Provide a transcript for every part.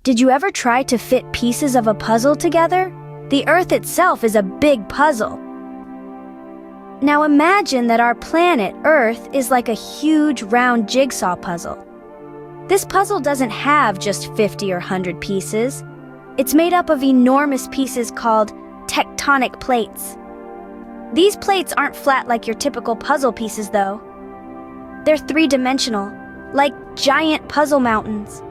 Did you ever try to fit pieces of a puzzle together? The Earth itself is a big puzzle. Now imagine that our planet, Earth, is like a huge round jigsaw puzzle. This puzzle doesn't have just 50 or 100 pieces. It's made up of enormous pieces called tectonic plates. These plates aren't flat like your typical puzzle pieces, though. They're three-dimensional, like giant puzzle mountains.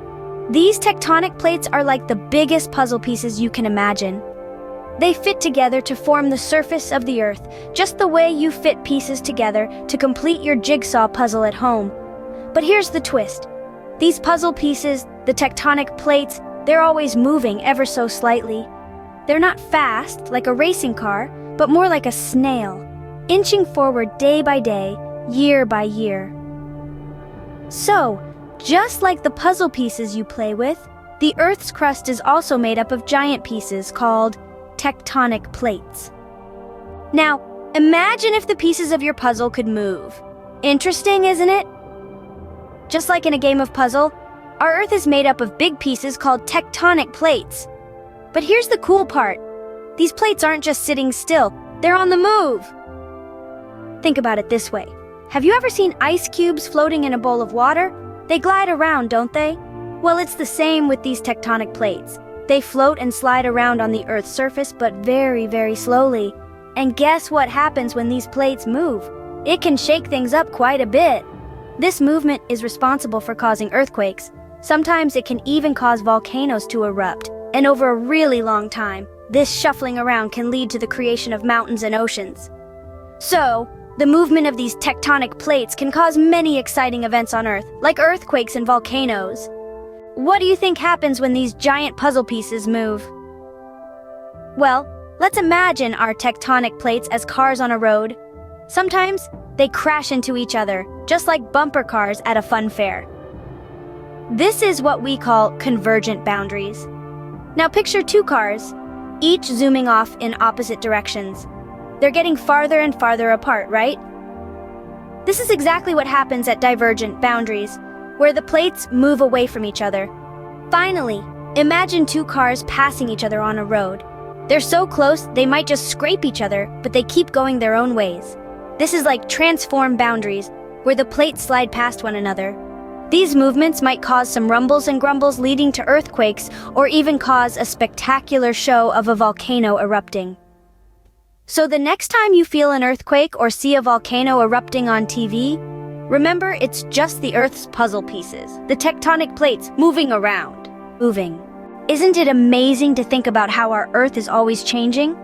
These tectonic plates are like the biggest puzzle pieces you can imagine. They fit together to form the surface of the Earth, just the way you fit pieces together to complete your jigsaw puzzle at home. But here's the twist. These puzzle pieces, the tectonic plates, they're always moving ever so slightly. They're not fast, like a racing car, but more like a snail, inching forward day by day, year by year. So, just like the puzzle pieces you play with, the Earth's crust is also made up of giant pieces called tectonic plates. Now, imagine if the pieces of your puzzle could move. Interesting, isn't it? Just like in a game of puzzle, our Earth is made up of big pieces called tectonic plates. But here's the cool part. These plates aren't just sitting still, they're on the move. Think about it this way. Have you ever seen ice cubes floating in a bowl of water? They glide around, don't they? Well, it's the same with these tectonic plates. They float and slide around on the Earth's surface, but very, very slowly. And guess what happens when these plates move? It can shake things up quite a bit. This movement is responsible for causing earthquakes. Sometimes it can even cause volcanoes to erupt. And over a really long time, this shuffling around can lead to the creation of mountains and oceans. So, the movement of these tectonic plates can cause many exciting events on Earth, like earthquakes and volcanoes. What do you think happens when these giant puzzle pieces move? Well, let's imagine our tectonic plates as cars on a road. Sometimes they crash into each other, just like bumper cars at a fun fair. This is what we call convergent boundaries. Now picture two cars, each zooming off in opposite directions. They're getting farther and farther apart, right? This is exactly what happens at divergent boundaries, where the plates move away from each other. Finally, imagine two cars passing each other on a road. They're so close, they might just scrape each other, but they keep going their own ways. This is like transform boundaries, where the plates slide past one another. These movements might cause some rumbles and grumbles leading to earthquakes, or even cause a spectacular show of a volcano erupting. So the next time you feel an earthquake or see a volcano erupting on TV, remember it's just the Earth's puzzle pieces, the tectonic plates, moving around. Isn't it amazing to think about how our Earth is always changing?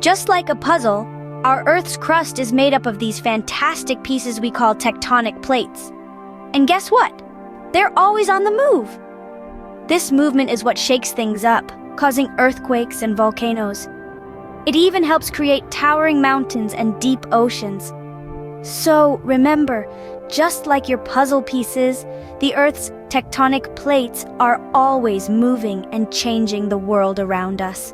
Just like a puzzle, our Earth's crust is made up of these fantastic pieces we call tectonic plates. And guess what? They're always on the move. This movement is what shakes things up, causing earthquakes and volcanoes. It even helps create towering mountains and deep oceans. So remember, just like your puzzle pieces, the Earth's tectonic plates are always moving and changing the world around us.